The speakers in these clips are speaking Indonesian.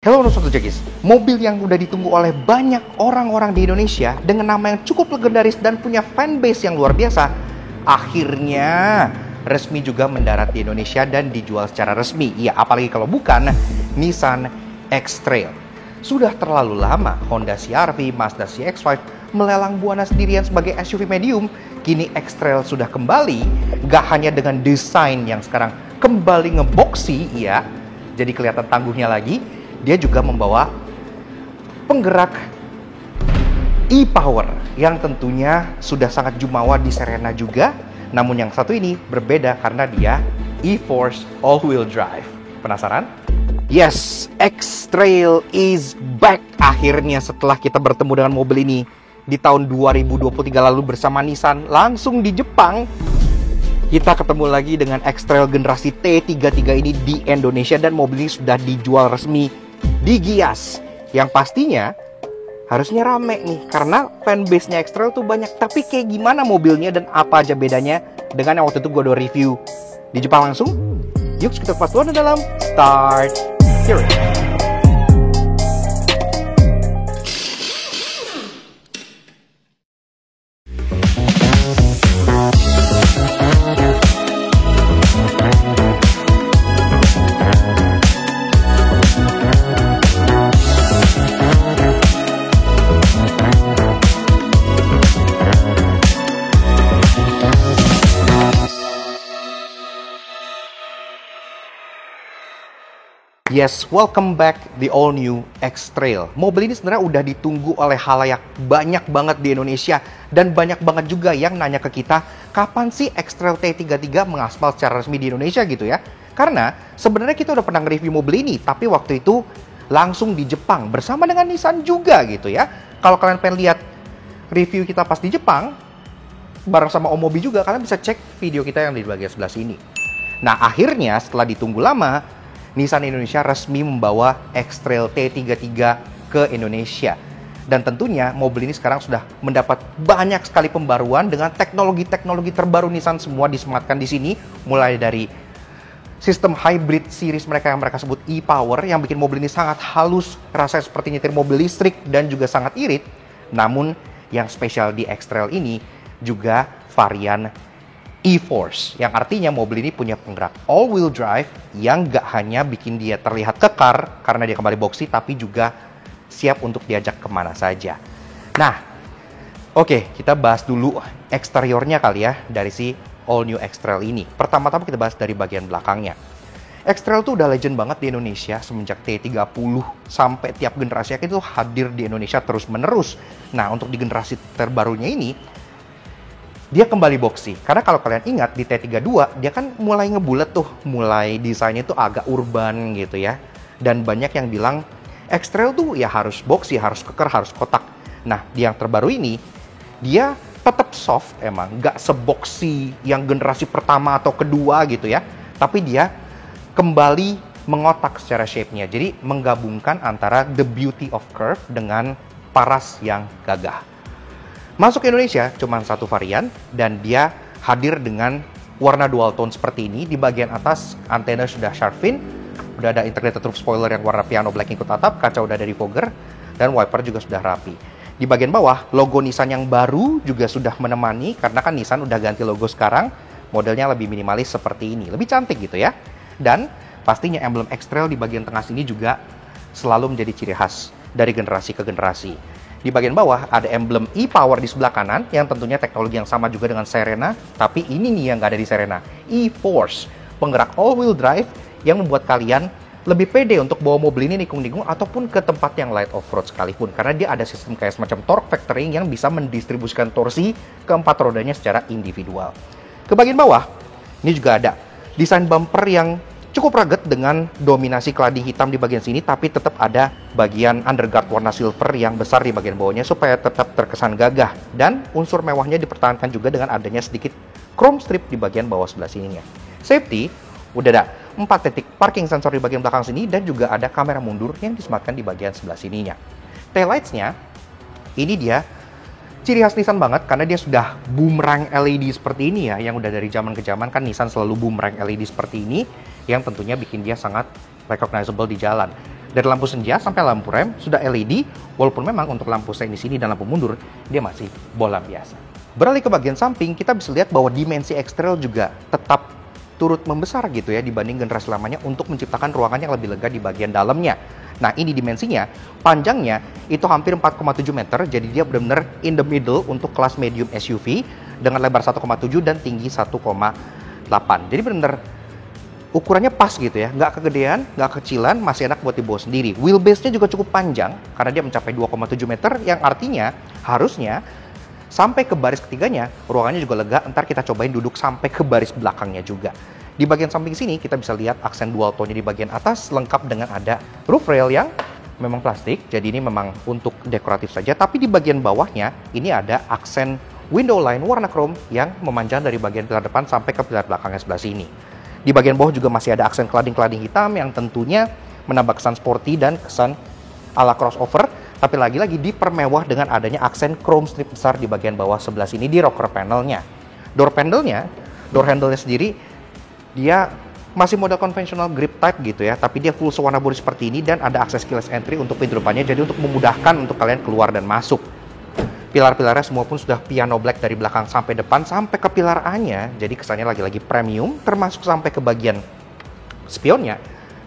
Halo Sobat Jagis, mobil yang udah ditunggu oleh banyak orang-orang di Indonesia dengan nama yang cukup legendaris dan punya fanbase yang luar biasa, akhirnya resmi juga mendarat di Indonesia dan dijual secara resmi. Ya, apalagi kalau bukan Nissan X-Trail. Sudah terlalu lama Honda CR-V, Mazda CX-5 melelang Buana sendirian sebagai SUV medium. Kini X-Trail sudah kembali, gak hanya dengan desain yang sekarang kembali ngeboxy, ya, jadi kelihatan tangguhnya lagi. Dia juga membawa penggerak e-power yang tentunya sudah sangat jumawa di Serena juga. Namun yang satu ini berbeda karena dia e-Force all-wheel drive. Penasaran? Yes, X-Trail is back. Akhirnya setelah kita bertemu dengan mobil ini di tahun 2023 lalu bersama Nissan langsung di Jepang, kita ketemu lagi dengan X-Trail generasi T33 ini di Indonesia dan mobil ini sudah dijual resmi di Gias, yang pastinya harusnya rame nih karena fanbase-nya X-Trail tuh banyak. Tapi kayak gimana mobilnya dan apa aja bedanya dengan yang waktu itu gue udah review di Jepang langsung? Yuk kita pas dulu dalam Start Here. Yes, welcome back the all new X-Trail. Mobil ini sebenarnya udah ditunggu oleh halayak banyak banget di Indonesia dan banyak banget juga yang nanya ke kita, kapan sih X-Trail T33 mengaspal secara resmi di Indonesia gitu ya? Karena sebenarnya kita udah pernah nge-review mobil ini, tapi waktu itu langsung di Jepang bersama dengan Nissan juga gitu ya. Kalau kalian pengen lihat review kita pas di Jepang bareng sama Om Mobi juga, kalian bisa cek video kita yang di bagian sebelah sini. Nah, akhirnya setelah ditunggu lama, Nissan Indonesia resmi membawa X-Trail T33 ke Indonesia. Dan tentunya mobil ini sekarang sudah mendapat banyak sekali pembaruan dengan teknologi-teknologi terbaru Nissan semua disematkan di sini. Mulai dari sistem hybrid series mereka yang mereka sebut e-Power yang bikin mobil ini sangat halus, rasanya seperti nyetir mobil listrik dan juga sangat irit. Namun yang spesial di X-Trail ini juga varian e-Force, yang artinya mobil ini punya penggerak all-wheel drive yang gak hanya bikin dia terlihat kekar karena dia kembali boxy, tapi juga siap untuk diajak kemana saja. Nah, oke, kita bahas dulu eksteriornya kali ya dari si all-new X-Trail ini. Pertama-tama kita bahas dari bagian belakangnya. X-Trail tuh udah legend banget di Indonesia semenjak T30 sampai tiap generasi itu hadir di Indonesia terus-menerus. Nah, untuk di generasi terbarunya ini, dia kembali boxy. Karena kalau kalian ingat di T32 dia kan mulai ngebulet tuh, mulai desainnya tuh agak urban gitu ya. Dan banyak yang bilang X-Trail tuh ya harus boxy, harus keker, harus kotak. Nah, di yang terbaru ini dia tetap soft emang, nggak seboxy yang generasi pertama atau kedua gitu ya. Tapi dia kembali mengotak secara shape-nya. Jadi menggabungkan antara the beauty of curve dengan paras yang gagah. Masuk ke Indonesia cuma satu varian dan dia hadir dengan warna dual tone seperti ini. Di bagian atas antena sudah shark fin, udah ada integrated roof spoiler yang warna piano black ikut atap, kaca udah dari fogger, dan wiper juga sudah rapi. Di bagian bawah logo Nissan yang baru juga sudah menemani karena kan Nissan udah ganti logo sekarang, modelnya lebih minimalis seperti ini, lebih cantik gitu ya. Dan pastinya emblem X-Trail di bagian tengah sini juga selalu menjadi ciri khas dari generasi ke generasi. Di bagian bawah ada emblem e-Power di sebelah kanan yang tentunya teknologi yang sama juga dengan Serena, tapi ini nih yang nggak ada di Serena, e-Force, penggerak all-wheel drive yang membuat kalian lebih pede untuk bawa mobil ini nikung-nikung ataupun ke tempat yang light off-road sekalipun, karena dia ada sistem kayak semacam torque vectoring yang bisa mendistribusikan torsi ke empat rodanya secara individual. Ke bagian bawah, ini juga ada desain bumper yang cukup rugged dengan dominasi keladi hitam di bagian sini, tapi tetap ada bagian underguard warna silver yang besar di bagian bawahnya supaya tetap terkesan gagah. Dan unsur mewahnya dipertahankan juga dengan adanya sedikit chrome strip di bagian bawah sebelah sininya. Safety, udah ada 4 titik parking sensor di bagian belakang sini dan juga ada kamera mundur yang disematkan di bagian sebelah sininya. Taillights-nya, ini dia ciri khas Nissan banget karena dia sudah boomerang LED seperti ini ya, yang udah dari zaman ke zaman kan Nissan selalu boomerang LED seperti ini yang tentunya bikin dia sangat recognizable di jalan. Dari lampu senja sampai lampu rem sudah LED, walaupun memang untuk lampu sen di sini dan lampu mundur dia masih bola biasa. Beralih ke bagian samping, kita bisa lihat bahwa dimensi X-Trail juga tetap turut membesar gitu ya dibanding generasi lamanya untuk menciptakan ruangan yang lebih lega di bagian dalamnya. Nah, ini dimensinya, panjangnya itu hampir 4,7 meter, jadi dia benar-benar in the middle untuk kelas medium SUV dengan lebar 1,7 dan tinggi 1,8. Jadi benar-benar ukurannya pas gitu ya, nggak kegedean, nggak kecilan, masih enak buat dibawa sendiri. Wheelbase-nya juga cukup panjang karena dia mencapai 2,7 meter, yang artinya harusnya sampai ke baris ketiganya, ruangannya juga lega. Ntar kita cobain duduk sampai ke baris belakangnya juga. Di bagian samping sini kita bisa lihat aksen dual tone di bagian atas lengkap dengan ada roof rail yang memang plastik, jadi ini memang untuk dekoratif saja. Tapi di bagian bawahnya ini ada aksen window line warna chrome yang memanjang dari bagian pilar depan sampai ke pilar belakangnya sebelah sini. Di bagian bawah juga masih ada aksen cladding-cladding hitam yang tentunya menambah kesan sporty dan kesan ala crossover. Tapi lagi-lagi dipermewah dengan adanya aksen chrome strip besar di bagian bawah sebelah sini di rocker panelnya. Door handle-nya sendiri dia masih model konvensional grip type gitu ya, tapi dia full sewarna biru seperti ini dan ada akses keyless entry untuk pintu depannya, jadi untuk memudahkan untuk kalian keluar dan masuk. Pilar-pilarnya semua pun sudah piano black dari belakang sampai depan sampai ke pilar A-nya, jadi kesannya lagi-lagi premium, termasuk sampai ke bagian spionnya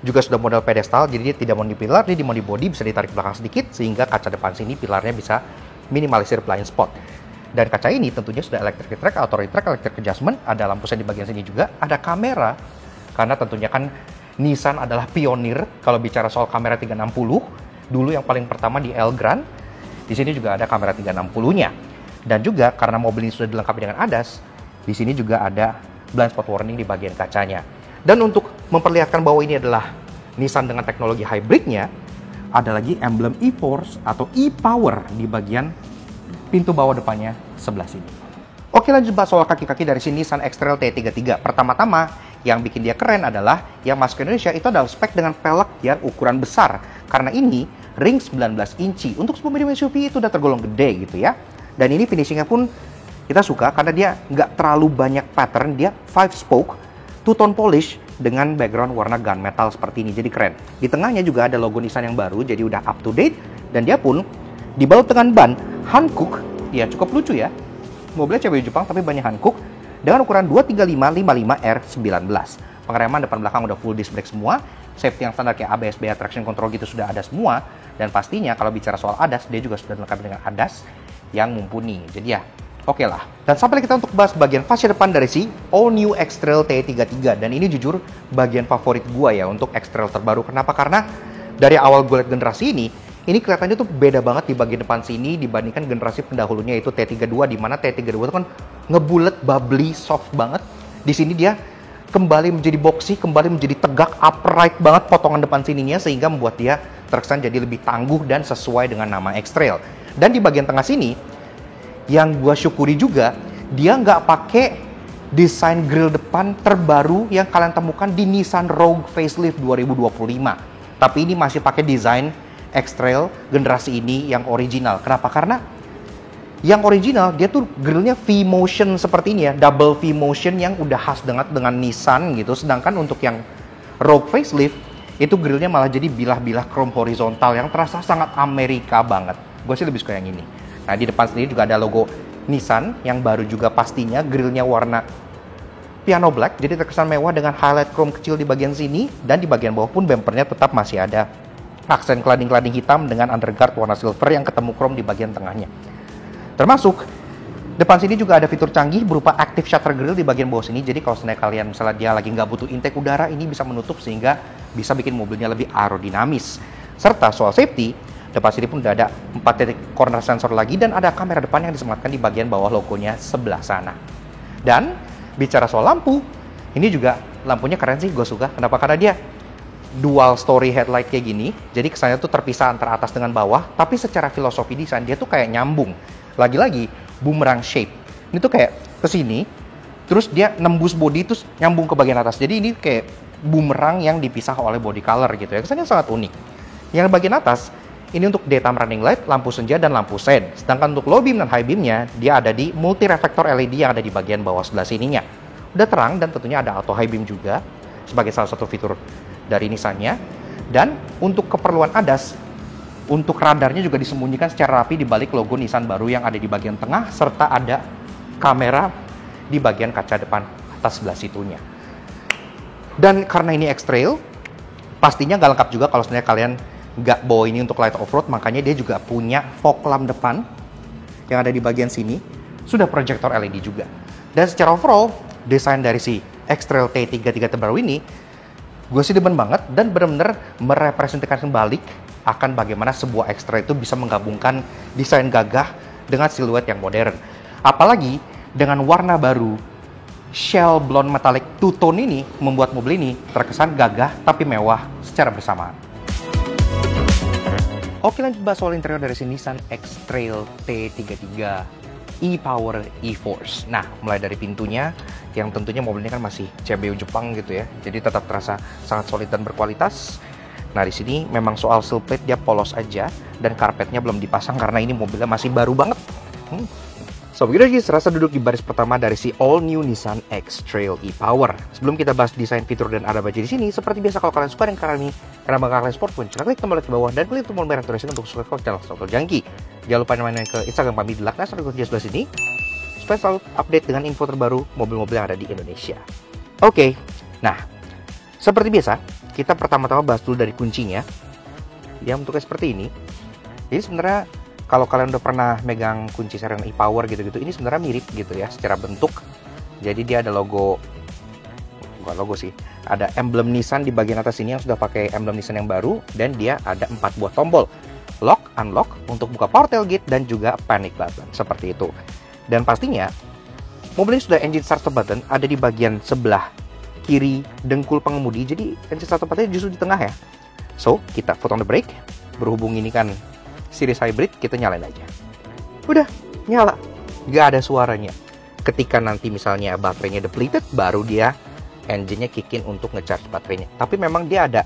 juga sudah model pedestal, jadi dia tidak mau di pilar, dia mau di body, bisa ditarik belakang sedikit sehingga kaca depan sini pilarnya bisa minimalisir blind spot. Dan kaca ini tentunya sudah electric track, auto retract, electric adjustment, ada lampu sen di bagian sini juga, ada kamera, karena tentunya kan Nissan adalah pionir kalau bicara soal kamera 360, dulu yang paling pertama di Elgrand, di sini juga ada kamera 360-nya. Dan juga karena mobil ini sudah dilengkapi dengan ADAS, di sini juga ada blind spot warning di bagian kacanya. Dan untuk memperlihatkan bahwa ini adalah Nissan dengan teknologi hybridnya, ada lagi emblem e-Force atau e-Power di bagian pintu bawah depannya sebelah sini. Oke, lanjut bahas soal kaki-kaki dari sini Nissan X-Trail T33. Pertama-tama, yang bikin dia keren adalah yang masuk ke Indonesia itu adalah spek dengan pelek yang ukuran besar. Karena ini ring 19 inci. Untuk sebuah medium SUV itu udah tergolong gede gitu ya. Dan ini finishingnya pun kita suka karena dia nggak terlalu banyak pattern. Dia 5-spoke, two-tone polish dengan background warna gunmetal seperti ini. Jadi keren. Di tengahnya juga ada logo Nissan yang baru, jadi udah up to date. Dan dia pun dibalut dengan ban Hankook, ya cukup lucu ya. Mobilnya cewek Jepang tapi banyak Hankook dengan ukuran 235/55R19. Pengereman depan belakang udah full disc brake semua. Safety yang standar kayak ABS, BA, traction control gitu sudah ada semua. Dan pastinya kalau bicara soal ADAS, dia juga sudah dilengkapi dengan ADAS yang mumpuni. Jadi ya, oke lah. Dan sampai kita untuk bahas bagian fascia depan dari si All New X-Trail T33. Dan ini jujur bagian favorit gua ya untuk X-Trail terbaru. Kenapa? Karena dari awal gue lihat generasi ini kelihatannya tuh beda banget di bagian depan sini dibandingkan generasi pendahulunya itu T32, di mana T32 itu kan ngebulet, bubbly, soft banget. Di sini dia kembali menjadi boxy, kembali menjadi tegak, upright banget potongan depan sininya sehingga membuat dia terkesan jadi lebih tangguh dan sesuai dengan nama X-Trail. Dan di bagian tengah sini yang gua syukuri juga dia nggak pakai desain grill depan terbaru yang kalian temukan di Nissan Rogue Facelift 2025. Tapi ini masih pakai desain X-Trail generasi ini yang original. Kenapa? Karena yang original dia tuh grillnya V-motion seperti ini ya, double V-motion yang udah khas dengan Nissan gitu. Sedangkan untuk yang Rogue Facelift itu grillnya malah jadi bilah-bilah chrome horizontal yang terasa sangat Amerika banget. Gue sih lebih suka yang ini. Nah, di depan sendiri juga ada logo Nissan yang baru juga pastinya, grillnya warna piano black, jadi terkesan mewah dengan highlight chrome kecil di bagian sini. Dan di bagian bawah pun bumpernya tetap masih ada aksen cladding-cladding hitam dengan underguard warna silver yang ketemu chrome di bagian tengahnya. Termasuk depan sini juga ada fitur canggih berupa active shutter grill di bagian bawah sini. Jadi kalau kalian misalnya dia lagi nggak butuh intake udara, ini bisa menutup sehingga bisa bikin mobilnya lebih aerodinamis. Serta soal safety, depan sini pun udah ada 4 titik corner sensor lagi dan ada kamera depan yang disematkan di bagian bawah logonya sebelah sana. Dan bicara soal lampu, ini juga lampunya keren sih, gue suka. Kenapa? Karena dia dual story headlight kayak gini, jadi kesannya tuh terpisah antara atas dengan bawah, tapi secara filosofi desain dia tuh kayak nyambung. Lagi-lagi boomerang shape. Ini tuh kayak ke sini, terus dia nembus body terus nyambung ke bagian atas. Jadi ini kayak boomerang yang dipisah oleh body color gitu ya. Kesannya sangat unik. Yang bagian atas ini untuk daytime running light, lampu senja dan lampu sen. Sedangkan untuk low beam dan high beamnya dia ada di multi reflector LED yang ada di bagian bawah sebelah sininya. Udah terang dan tentunya ada auto high beam juga sebagai salah satu fitur dari Nissan-nya. Dan untuk keperluan ADAS, untuk radarnya juga disembunyikan secara rapi di balik logo Nissan baru yang ada di bagian tengah, serta ada kamera di bagian kaca depan atas sebelah situnya. Dan karena ini X-Trail, pastinya nggak lengkap juga kalau sebenarnya kalian nggak bawa ini untuk light off-road, makanya dia juga punya fog lamp depan yang ada di bagian sini, sudah proyektor LED juga. Dan secara overall, desain dari si X-Trail T33 terbaru ini, gue sih demen banget dan benar-benar merepresentasikan balik akan bagaimana sebuah X-Trail itu bisa menggabungkan desain gagah dengan siluet yang modern. Apalagi dengan warna baru Shell Blonde Metallic Two-Tone ini membuat mobil ini terkesan gagah tapi mewah secara bersamaan. Oke, lanjut bahas soal interior dari si Nissan X-Trail T33 e-Power e-Force. Nah, mulai dari pintunya, yang tentunya mobil ini kan masih CBU Jepang gitu ya, jadi tetap terasa sangat solid dan berkualitas. Nah, di sini memang soal sill plate dia polos aja dan karpetnya belum dipasang karena ini mobilnya masih baru banget. So, begitu guys, rasa duduk di baris pertama dari si all new Nissan X-Trail e-Power. Sebelum kita bahas desain, fitur, dan ada baja di sini, seperti biasa kalau kalian suka dengan karena ini, karena bakal kalian sport pun, klik tombol like di bawah dan klik tombol merah notifikasi untuk subscribe channel Sokol Jangki. Jangan lupa main ke Instagram kami di Laknas atau di sebelah sini supaya selalu update dengan info terbaru mobil-mobil yang ada di Indonesia. Oke, nah seperti biasa kita pertama-tama bahas dulu dari kuncinya yang bentuknya seperti ini. Jadi sebenarnya kalau kalian udah pernah megang kunci seri e-Power gitu-gitu, ini sebenarnya mirip gitu ya secara bentuk. Jadi dia ada logo, bukan logo sih, ada emblem Nissan di bagian atas ini yang sudah pakai emblem Nissan yang baru, dan dia ada 4 buah tombol lock, unlock untuk buka power tailgate dan juga panic button seperti itu. Dan pastinya mobil ini sudah engine starter button ada di bagian sebelah kiri dengkul pengemudi, jadi engine starter buttonnya justru di tengah ya. So, kita put on the brake. Berhubung ini kan series hybrid, kita nyalain aja. Udah, nyala. Gak ada suaranya. Ketika nanti misalnya baterainya depleted, baru dia engine-nya kick in untuk ngecharge baterainya. Tapi memang dia ada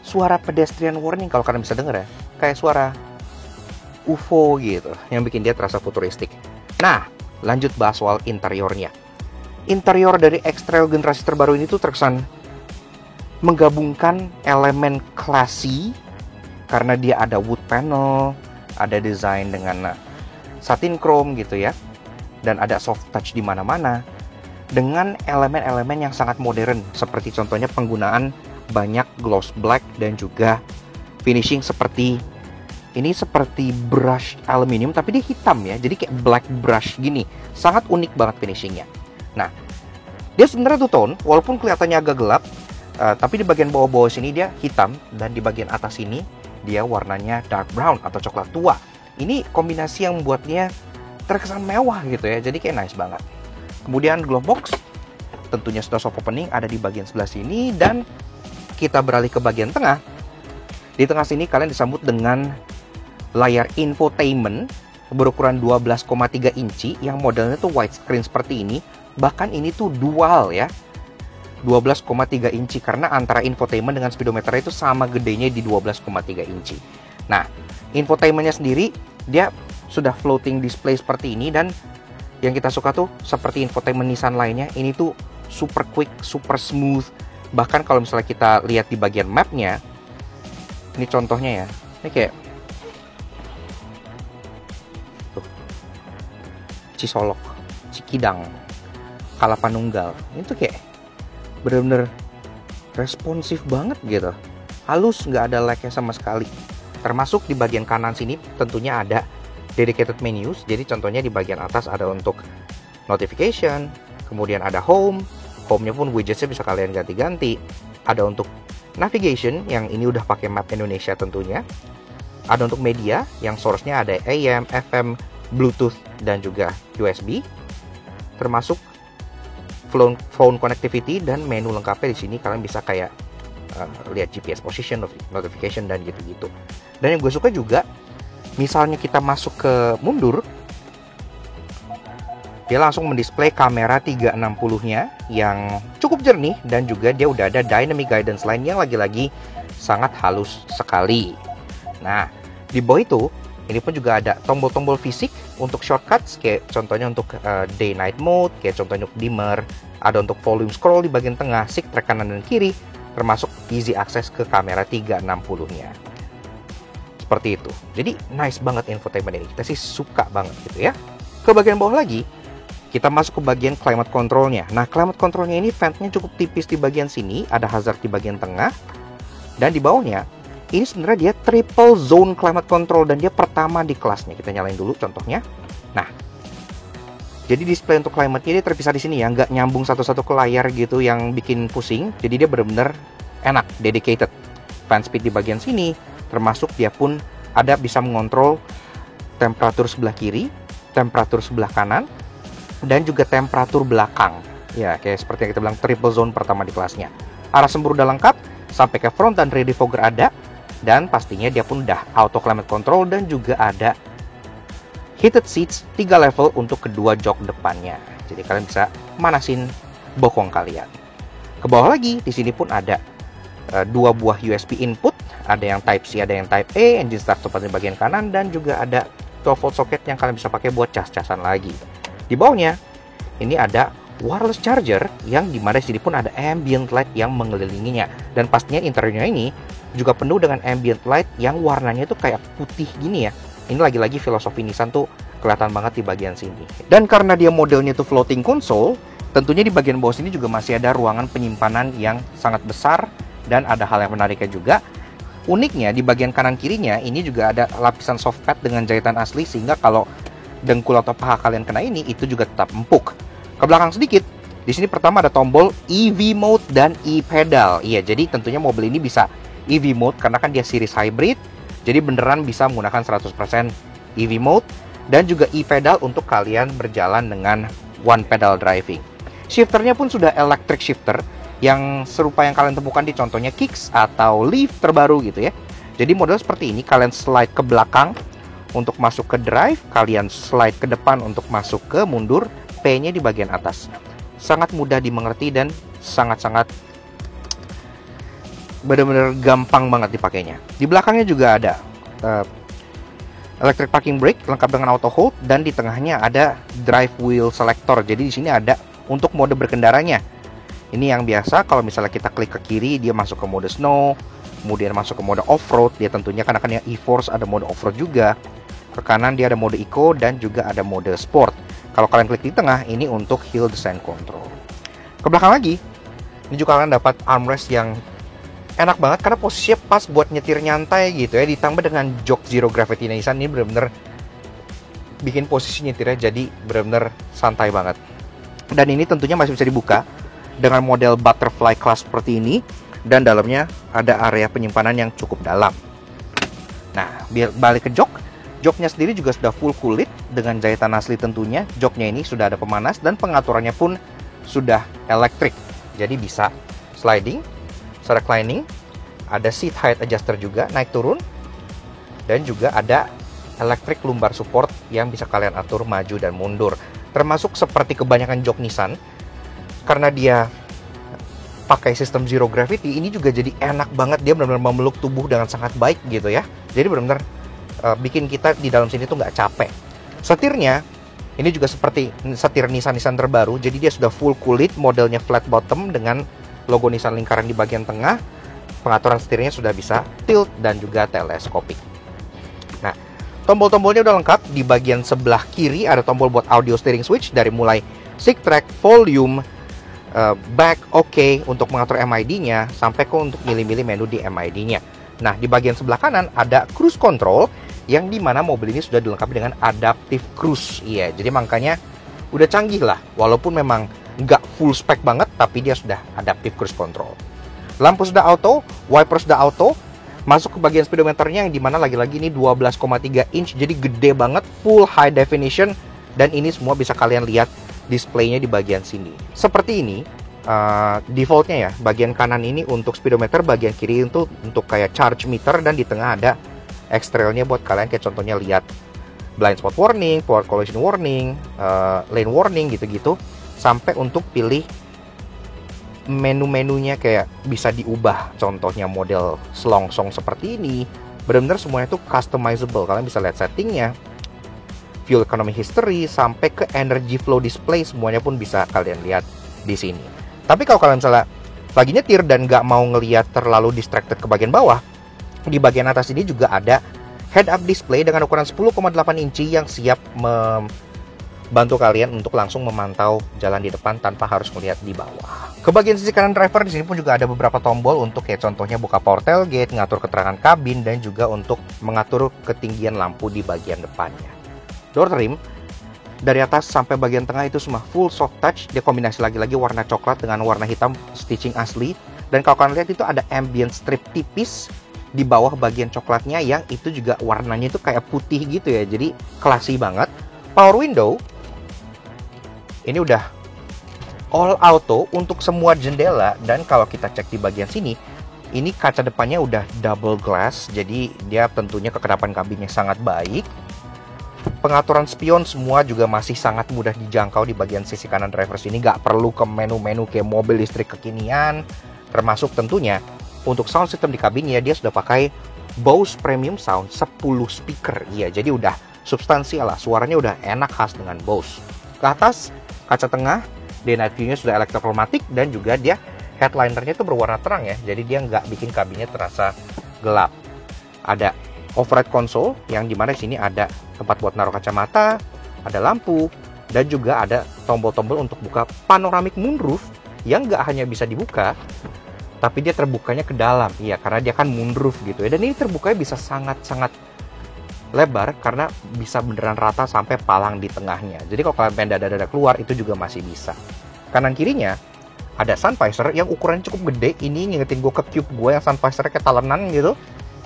suara pedestrian warning kalau kalian bisa denger ya. Kayak suara UFO gitu, yang bikin dia terasa futuristik. Nah, lanjut bahas soal interiornya. Interior dari X-Trail generasi terbaru ini tuh terkesan menggabungkan elemen classy karena dia ada wood panel, ada desain dengan satin chrome gitu ya, dan ada soft touch di mana-mana dengan elemen-elemen yang sangat modern seperti contohnya penggunaan banyak gloss black dan juga finishing seperti ini, seperti brush aluminium tapi dia hitam ya, jadi kayak black brush gini, sangat unik banget finishingnya. Nah, dia sebenarnya two-tone walaupun kelihatannya agak gelap, tapi di bagian bawah-bawah sini dia hitam dan di bagian atas ini dia warnanya dark brown atau coklat tua. Ini kombinasi yang membuatnya terkesan mewah gitu ya, jadi kayak nice banget. Kemudian glove box tentunya sudah soft opening ada di bagian sebelah sini, dan kita beralih ke bagian tengah. Di tengah sini kalian disambut dengan layar infotainment berukuran 12,3 inci yang modelnya tuh widescreen seperti ini. Bahkan ini tuh dual ya, 12,3 inci karena antara infotainment dengan speedometer itu sama gedenya di 12,3 inci. Nah, infotainmentnya sendiri dia sudah floating display seperti ini, dan yang kita suka tuh seperti infotainment Nissan lainnya, ini tuh super quick, super smooth. Bahkan kalau misalnya kita lihat di bagian mapnya, ini contohnya ya, ini kayak tuh, Cisolok, Cikidang, Kalapanunggal, ini tuh kayak bener-bener responsif banget gitu, halus, nggak ada lag-nya sama sekali. Termasuk di bagian kanan sini tentunya ada dedicated menus. Jadi contohnya di bagian atas ada untuk notification, kemudian ada home-nya pun widgetnya bisa kalian ganti-ganti. Ada untuk navigation yang ini udah pakai map Indonesia tentunya. Ada untuk media yang source-nya ada AM, FM, Bluetooth dan juga USB. Termasuk phone connectivity, dan menu lengkapnya di sini kalian bisa kayak lihat GPS position, notification dan gitu-gitu. Dan yang gue suka juga, misalnya kita masuk ke mundur, dia langsung mendisplay kamera 360-nya yang cukup jernih, dan juga dia udah ada dynamic guidance line yang lagi-lagi sangat halus sekali. Nah, di bawah itu ini pun juga ada tombol-tombol fisik untuk shortcuts, kayak contohnya untuk day night mode, kayak contohnya untuk dimmer, ada untuk volume scroll di bagian tengah, stick track kanan dan kiri, termasuk easy access ke kamera 360-nya. Seperti itu. Jadi nice banget infotainment ini. Kita sih suka banget gitu ya. Ke bagian bawah lagi, kita masuk ke bagian climate controlnya. Nah, climate controlnya ini ventnya cukup tipis di bagian sini, ada hazard di bagian tengah, dan di bawahnya ini sebenarnya dia triple zone climate control dan dia pertama di kelasnya. Kita nyalain dulu contohnya. Nah, jadi display untuk climate-nya dia terpisah di sini ya, nggak nyambung satu-satu ke layar gitu yang bikin pusing. Jadi dia benar-benar enak, dedicated. Fan speed di bagian sini, termasuk dia pun ada bisa mengontrol temperatur sebelah kiri, temperatur sebelah kanan, dan juga temperatur belakang. Ya, kayak seperti yang kita bilang triple zone pertama di kelasnya. Arah sembur udah lengkap, sampai ke front dan rear defogger ada, dan pastinya dia pun udah auto climate control dan juga ada heated seats 3 level untuk kedua jok depannya. Jadi kalian bisa manasin bokong kalian. Ke bawah lagi, di sini pun ada 2 buah USB input, ada yang Type C, ada yang Type A, engine start tepat di bagian kanan, dan juga ada 12 volt socket yang kalian bisa pakai buat cas-casan lagi. Di bawahnya, ini ada wireless charger yang dimana di sini pun ada ambient light yang mengelilinginya. Dan pastinya interiornya ini juga penuh dengan ambient light yang warnanya itu kayak putih gini ya. Ini lagi-lagi filosofi Nissan tuh kelihatan banget di bagian sini. Dan karena dia modelnya tuh floating console, tentunya di bagian bawah sini juga masih ada ruangan penyimpanan yang sangat besar. Dan ada hal yang menariknya juga, uniknya di bagian kanan kirinya ini juga ada lapisan soft pad dengan jahitan asli, sehingga kalau dengkul atau paha kalian kena ini, itu juga tetap empuk. Ke belakang sedikit, di sini pertama ada tombol EV mode dan e-pedal. Iya, jadi tentunya mobil ini bisa EV mode karena kan dia series hybrid, jadi beneran bisa menggunakan 100% EV mode, dan juga e-pedal untuk kalian berjalan dengan one pedal driving. Shifternya pun sudah electric shifter, yang serupa yang kalian temukan di contohnya Kicks atau Leaf terbaru gitu ya. Jadi model seperti ini, kalian slide ke belakang untuk masuk ke drive, kalian slide ke depan untuk masuk ke mundur, P-nya di bagian atas. Sangat mudah dimengerti dan sangat-sangat benar-benar gampang banget dipakainya. Di belakangnya juga ada electric parking brake lengkap dengan auto hold, dan di tengahnya ada drive wheel selector. Jadi di sini ada untuk mode berkendaranya. Ini yang biasa kalau misalnya kita klik ke kiri dia masuk ke mode snow, kemudian masuk ke mode off-road. Dia tentunya karena kan yang e-force ada mode off-road juga. Ke kanan dia ada mode eco dan juga ada mode sport. Kalau kalian klik di tengah ini untuk hill descent control. Ke belakang lagi, ini juga kalian dapat armrest yang enak banget karena posisinya pas buat nyetir nyantai gitu ya. Ditambah dengan jok zero gravity Nissan, ini bener-bener bikin posisi nyetirnya jadi bener-bener santai banget. Dan ini tentunya masih bisa dibuka dengan model butterfly class seperti ini, dan dalamnya ada area penyimpanan yang cukup dalam. Nah, balik ke jok. Joknya sendiri juga sudah full kulit dengan jahitan asli tentunya. Joknya ini sudah ada pemanas dan pengaturannya pun sudah elektrik. Jadi bisa sliding, reclining, ada seat height adjuster juga naik turun, dan juga ada electric lumbar support yang bisa kalian atur maju dan mundur. Termasuk seperti kebanyakan jok Nissan, karena dia pakai sistem zero gravity, ini juga jadi enak banget. Dia benar-benar memeluk tubuh dengan sangat baik gitu ya. Jadi benar-benar bikin kita di dalam sini tuh nggak capek. Setirnya ini juga seperti setir Nissan terbaru. Jadi dia sudah full kulit, modelnya flat bottom dengan logo Nissan lingkaran di bagian tengah. Pengaturan setirnya sudah bisa tilt dan juga teleskopik. Nah, tombol-tombolnya udah lengkap. Di bagian sebelah kiri ada tombol buat audio steering switch dari mulai SIG track, volume, back, OK untuk mengatur MID-nya, sampai ke untuk milih-milih menu di MID-nya. Nah, di bagian sebelah kanan ada cruise control, yang dimana mobil ini sudah dilengkapi dengan adaptive cruise. Iya, jadi makanya udah canggih lah, walaupun memang nggak full spec banget, tapi dia sudah adaptive cruise control. Lampu sudah auto, wiper sudah auto. Masuk ke bagian speedometernya, yang dimana lagi-lagi ini 12,3 inch, jadi gede banget, full high definition, dan ini semua bisa kalian lihat displaynya di bagian sini. Seperti ini, defaultnya ya, bagian kanan ini untuk speedometer, bagian kiri itu untuk kayak charge meter, dan di tengah ada X-trailnya buat kalian kayak contohnya lihat blind spot warning, forward collision warning, lane warning gitu-gitu, sampai untuk pilih menu-menunya kayak bisa diubah, contohnya model selongsong seperti ini. Benar-benar semuanya itu customizable. Kalian bisa lihat settingnya, fuel economy history, sampai ke energy flow display, semuanya pun bisa kalian lihat di sini. Tapi kalau kalian misalnya lagi nyetir dan nggak mau ngelihat terlalu distracted ke bagian bawah, di bagian atas ini juga ada head-up display dengan ukuran 10,8 inci yang siap membantu kalian untuk langsung memantau jalan di depan tanpa harus melihat di bawah. Ke bagian sisi kanan driver di sini pun juga ada beberapa tombol untuk kayak contohnya buka power tailgate, ngatur keterangan kabin, dan juga untuk mengatur ketinggian lampu di bagian depannya. Door trim dari atas sampai bagian tengah itu semua full soft touch. Dia kombinasi lagi-lagi warna coklat dengan warna hitam stitching asli. Dan kalau kalian lihat itu ada ambient strip tipis di bawah bagian coklatnya yang itu juga warnanya itu kayak putih gitu ya. Jadi classy banget. Power window ini udah all auto untuk semua jendela. Dan kalau kita cek di bagian sini, ini kaca depannya udah double glass. Jadi dia tentunya kekedapan kabinnya sangat baik. Pengaturan spion semua juga masih sangat mudah dijangkau di bagian sisi kanan driver sini. Gak perlu ke menu-menu kayak mobil listrik kekinian. Termasuk tentunya untuk sound system di kabinnya dia sudah pakai Bose Premium Sound 10 speaker. Iya, jadi udah substansial lah. Suaranya udah enak khas dengan Bose. Ke atas, kaca tengah, day night view-nya sudah elektrokromatik. Dan juga dia headlinernya itu berwarna terang ya. Jadi dia nggak bikin kabinnya terasa gelap. Ada overhead console yang dimana di sini ada tempat buat naruh kacamata, ada lampu, dan juga ada tombol-tombol untuk buka panoramic moonroof yang nggak hanya bisa dibuka, tapi dia terbukanya ke dalam. Iya, karena dia kan moonroof gitu ya. Dan ini terbukanya bisa sangat-sangat lebar karena bisa beneran rata sampai palang di tengahnya. Jadi kalau kalian pengen dada-dada keluar itu juga masih bisa. Kanan kirinya ada sun visor yang ukurannya cukup gede. Ini ngingetin gue ke Cube gue yang sun visornya kayak talenan gitu.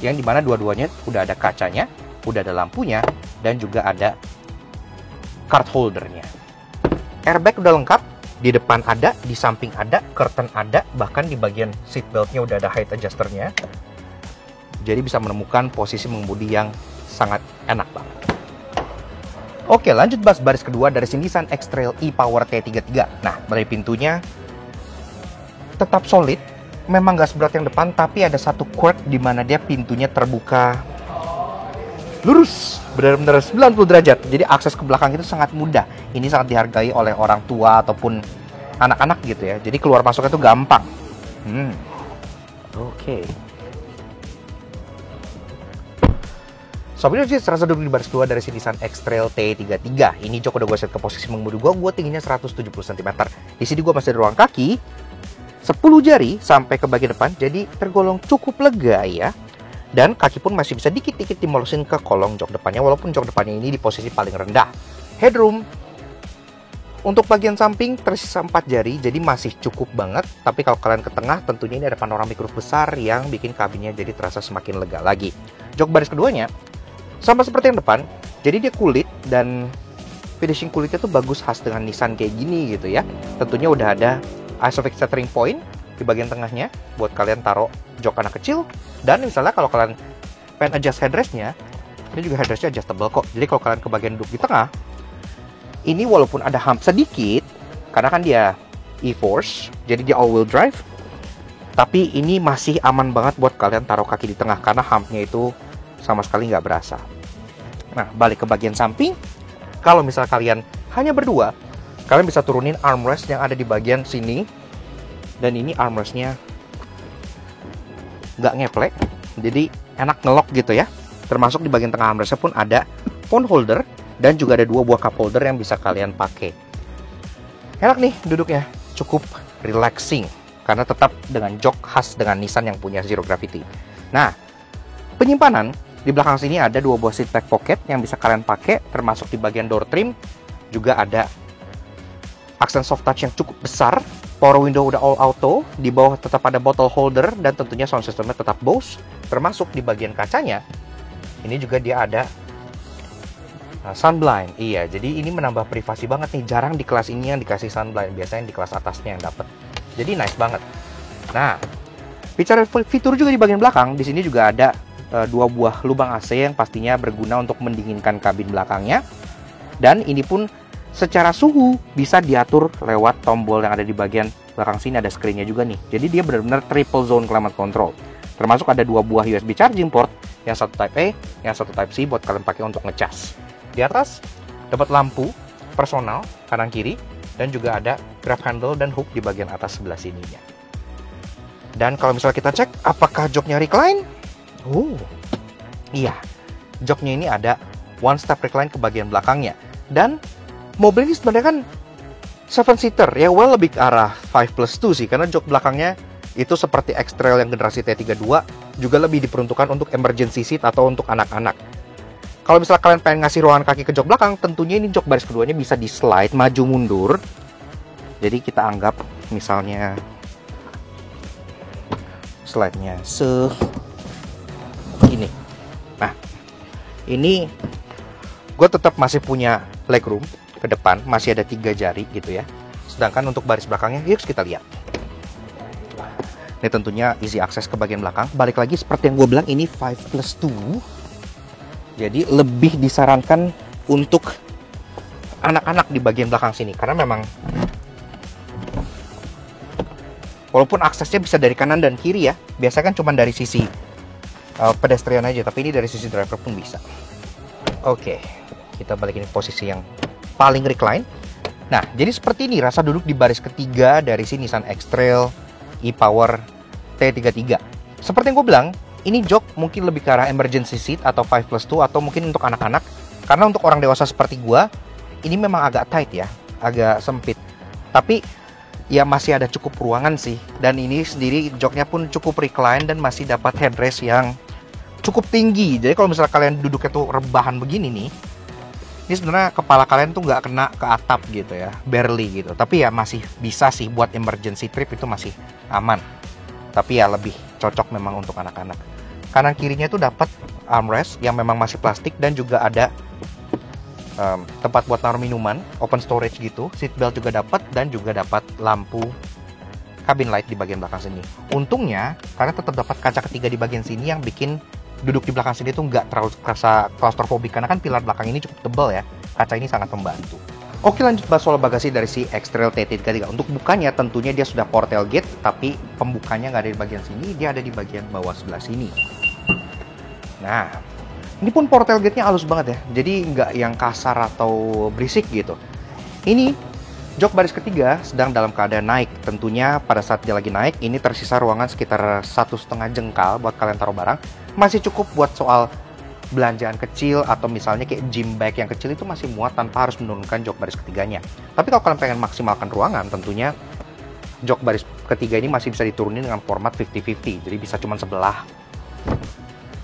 Yang dimana dua-duanya udah ada kacanya, udah ada lampunya, dan juga ada card holdernya. Airbag udah lengkap, di depan ada, di samping ada, curtain ada, bahkan di bagian seatbeltnya udah ada height adjusternya. Jadi bisa menemukan posisi mengemudi yang sangat enak banget. Oke, lanjut bahas baris kedua dari Nissan X-Trail e-Power T33. Nah, dari pintunya tetap solid. Memang gak seberat yang depan, tapi ada satu quirk di mana dia pintunya terbuka lurus, benar-benar 90 derajat. Jadi akses ke belakang itu sangat mudah. Ini sangat dihargai oleh orang tua ataupun anak-anak gitu ya. Jadi keluar masuknya itu gampang. Oke. Sobat Indonesia, serasa duduk di baris kedua dari Nissan X-Trail T33. Ini jok udah gue set ke posisi mengemudi gue tingginya 170 cm. Di sini gue masih ada ruang kaki 10 jari sampai ke bagian depan, jadi tergolong cukup lega ya. Dan kaki pun masih bisa dikit-dikit dimolosin ke kolong jok depannya, walaupun jok depannya ini di posisi paling rendah. Headroom untuk bagian samping tersisa 4 jari, jadi masih cukup banget. Tapi kalau kalian ke tengah, tentunya ini ada panoramic roof besar yang bikin kabinnya jadi terasa semakin lega lagi. Jok baris keduanya sama seperti yang depan, jadi dia kulit dan finishing kulitnya tuh bagus khas dengan Nissan kayak gini gitu ya. Tentunya udah ada Isofix centering point di bagian tengahnya buat kalian taruh jok anak kecil. Dan misalnya kalau kalian pengen adjust headrestnya, ini juga headrestnya adjustable kok. Jadi kalau kalian ke bagian duduk di tengah, ini walaupun ada hump sedikit karena kan dia e-force, jadi dia all wheel drive, tapi ini masih aman banget buat kalian taruh kaki di tengah karena humpnya itu sama sekali nggak berasa. Nah, balik ke bagian samping, kalau misal kalian hanya berdua, kalian bisa turunin armrest yang ada di bagian sini. Dan ini armrestnya nggak ngeplek, jadi enak ngelok gitu ya. Termasuk di bagian tengah armrestnya pun ada phone holder. Dan juga ada 2 buah cup holder yang bisa kalian pakai. Enak nih duduknya, cukup relaxing. Karena tetap dengan jok khas dengan Nissan yang punya zero gravity. Nah, penyimpanan di belakang sini ada 2 buah seat back pocket yang bisa kalian pakai. Termasuk di bagian door trim juga ada aksen soft touch yang cukup besar. Power window udah all auto. Di bawah tetap ada bottle holder. Dan tentunya sound systemnya tetap Bose. Termasuk di bagian kacanya, ini juga dia ada sunblind. Iya, jadi ini menambah privasi banget nih. Jarang di kelas ini yang dikasih sunblind. Biasanya di kelas atasnya yang dapat. Jadi nice banget. Nah, bicara fitur juga di bagian belakang, di sini juga ada 2 buah lubang AC yang pastinya berguna untuk mendinginkan kabin belakangnya. Dan ini pun secara suhu bisa diatur lewat tombol yang ada di bagian belakang sini. Ada screen-nya juga nih. Jadi dia benar-benar triple zone climate control. Termasuk ada 2 buah USB charging port, yang satu Type A, yang satu Type C buat kalian pakai untuk ngecas. Di atas dapat lampu personal kanan kiri dan juga ada grab handle dan hook di bagian atas sebelah sininya. Dan kalau misalnya kita cek apakah joknya recline, iya, joknya ini ada one step recline ke bagian belakangnya. Dan mobil ini sebenarnya kan 7-seater ya, lebih ke arah 5+2 sih, karena jok belakangnya itu seperti X-Trail yang generasi T32 juga lebih diperuntukkan untuk emergency seat atau untuk anak-anak. Kalau misalnya kalian pengen ngasih ruangan kaki ke jok belakang, tentunya ini jok baris keduanya bisa di slide maju mundur. Jadi kita anggap misalnya slide-nya ini. Nah, ini gue tetap masih punya legroom ke depan, masih ada 3 jari gitu ya. Sedangkan untuk baris belakangnya, yuk kita lihat. Ini tentunya easy access ke bagian belakang. Balik lagi seperti yang gue bilang, ini 5+2. Jadi lebih disarankan untuk anak-anak di bagian belakang sini. Karena memang walaupun aksesnya bisa dari kanan dan kiri ya. Biasanya kan cuma dari sisi pedestrian aja. Tapi ini dari sisi driver pun bisa. Oke, kita balikin posisi yang paling recline. Nah, jadi seperti ini rasa duduk di baris ketiga dari si Nissan X-Trail e-Power T33. Seperti yang gue bilang, ini jok mungkin lebih ke arah emergency seat atau 5+2 atau mungkin untuk anak-anak. Karena untuk orang dewasa seperti gue, ini memang agak tight ya, agak sempit. Tapi ya masih ada cukup ruangan sih. Dan ini sendiri joknya pun cukup recline dan masih dapat headrest yang cukup tinggi. Jadi kalau misalnya kalian duduknya tuh rebahan begini nih, ini sebenarnya kepala kalian tuh nggak kena ke atap gitu ya, barely gitu. Tapi ya masih bisa sih buat emergency trip, itu masih aman. Tapi ya lebih cocok memang untuk anak-anak. Kanan kirinya tuh dapat armrest yang memang masih plastik dan juga ada tempat buat naruh minuman, open storage gitu. Seat belt juga dapat dan juga dapat lampu cabin light di bagian belakang sini. Untungnya karena tetap dapat kaca ketiga di bagian sini yang bikin duduk di belakang sini tuh nggak terlalu terasa claustrophobic, karena kan pilar belakang ini cukup tebal ya. Kaca ini sangat membantu. Oke, lanjut bahas soal bagasi dari si X-Trail T33. Untuk bukanya tentunya dia sudah port tailgate, tapi pembukanya nggak ada di bagian sini, dia ada di bagian bawah sebelah sini. Nah, ini pun port tailgate-nya halus banget ya, jadi nggak yang kasar atau berisik gitu. Ini jok baris ketiga sedang dalam keadaan naik. Tentunya pada saat dia lagi naik, ini tersisa ruangan sekitar 1,5 jengkal buat kalian taruh barang. Masih cukup buat soal belanjaan kecil atau misalnya kayak gym bag yang kecil, itu masih muat tanpa harus menurunkan jok baris ketiganya. Tapi kalau kalian pengen maksimalkan ruangan, tentunya jok baris ketiga ini masih bisa diturunin dengan format 50-50. Jadi bisa cuma sebelah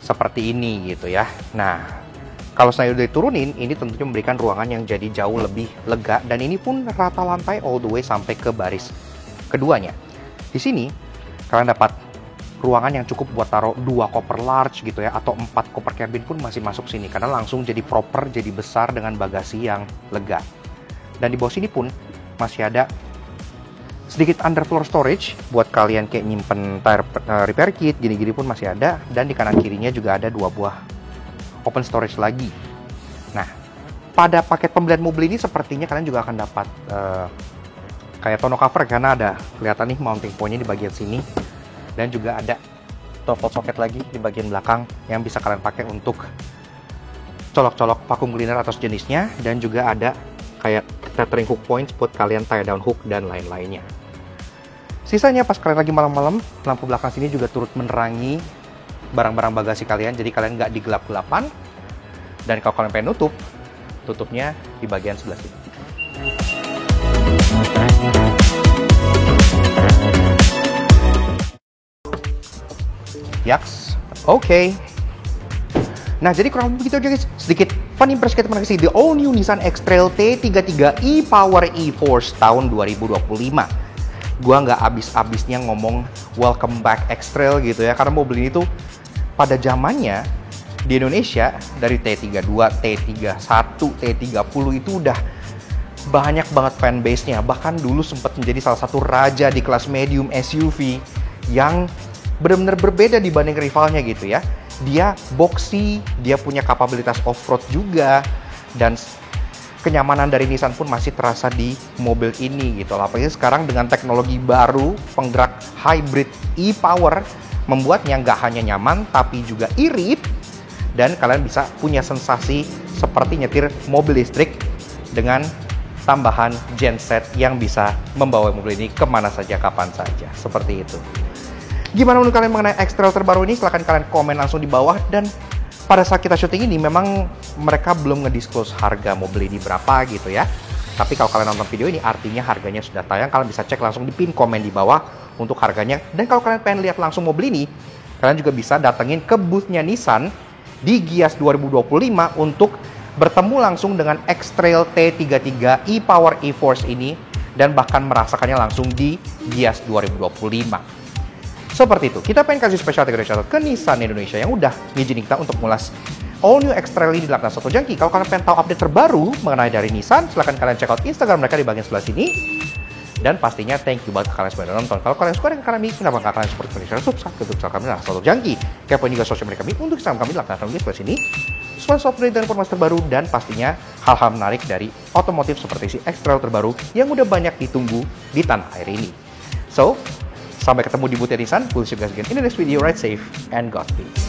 seperti ini gitu ya. Nah, kalau saya udah diturunin, ini tentunya memberikan ruangan yang jadi jauh lebih lega. Dan ini pun rata lantai all the way sampai ke baris keduanya. Di sini kalian dapat ruangan yang cukup buat taruh 2 koper large gitu ya, atau 4 koper cabin pun masih masuk sini, karena langsung jadi proper, jadi besar dengan bagasi yang lega. Dan di bawah sini pun masih ada sedikit underfloor storage buat kalian kayak nyimpen tire repair kit, gini-gini pun masih ada. Dan di kanan kirinya juga ada 2 buah open storage lagi. Nah, pada paket pembelian mobil ini sepertinya kalian juga akan dapat kayak tonneau cover, karena ada kelihatan nih mounting point-nya di bagian sini. Dan juga ada 12 socket lagi di bagian belakang yang bisa kalian pakai untuk colok-colok vacuum cleaner atau sejenisnya. Dan juga ada kayak tethering hook points buat kalian tie down hook dan lain-lainnya. Sisanya pas kalian lagi malam-malam, lampu belakang sini juga turut menerangi barang-barang bagasi kalian, jadi kalian nggak digelap-gelapan. Dan kalau kalian pengen nutup, tutupnya di bagian sebelah sini. Yaks, oke. Nah, jadi kurang lebih begitu aja guys. Sedikit fun impress kita mengenai the all new Nissan X-Trail T33 e-Power e-Force tahun 2025. Gua nggak abis-abisnya ngomong welcome back X-Trail gitu ya, karena mobil ini tuh pada zamannya di Indonesia dari T32, T31, T30 itu udah banyak banget fanbase-nya. Bahkan dulu sempat menjadi salah satu raja di kelas medium SUV yang benar-benar berbeda dibanding rivalnya gitu ya. Dia boxy, dia punya kapabilitas off-road juga, dan kenyamanan dari Nissan pun masih terasa di mobil ini gitu. Apalagi sekarang dengan teknologi baru, penggerak hybrid e-Power, membuatnya nggak hanya nyaman, tapi juga irit. Dan kalian bisa punya sensasi seperti nyetir mobil listrik dengan tambahan genset yang bisa membawa mobil ini kemana saja, kapan saja. Seperti itu. Gimana menurut kalian mengenai X-Trail terbaru ini? Silahkan kalian komen langsung di bawah. Dan pada saat kita syuting ini memang mereka belum ngedisclose harga mobil ini berapa gitu ya. Tapi kalau kalian nonton video ini artinya harganya sudah tayang. Kalian bisa cek langsung di pin komen di bawah untuk harganya. Dan kalau kalian pengen lihat langsung mobil ini, kalian juga bisa datengin ke booth-nya Nissan di Gias 2025 untuk bertemu langsung dengan X-Trail T33 e-Power e-Force ini dan bahkan merasakannya langsung di Gias 2025. Seperti itu, kita pengen kasih spesial ke Nissan Indonesia yang udah ngizinin kita untuk mulas all new X-Trail ini di Lakna Soto Jangki. Kalau kalian pengen tahu update terbaru mengenai dari Nissan, silahkan kalian check out Instagram mereka di bagian sebelah sini. Dan pastinya thank you banget ke kalian semua yang udah nonton. Kalau kalian suka dengan kami, kenapa nggak kalian support kami secara subscribe ke YouTube channel kami Lakna Soto Jangki. Kepoin juga sosial media kami untuk Instagram kami Lakna Soto Jangki sebelah sini. Software dan informasi terbaru dan pastinya hal-hal menarik dari otomotif seperti si X-Trail terbaru yang udah banyak ditunggu di tanah air ini. So, sampai ketemu di booth Nissan. We'll see you guys again in the next video. Ride safe and Godspeed.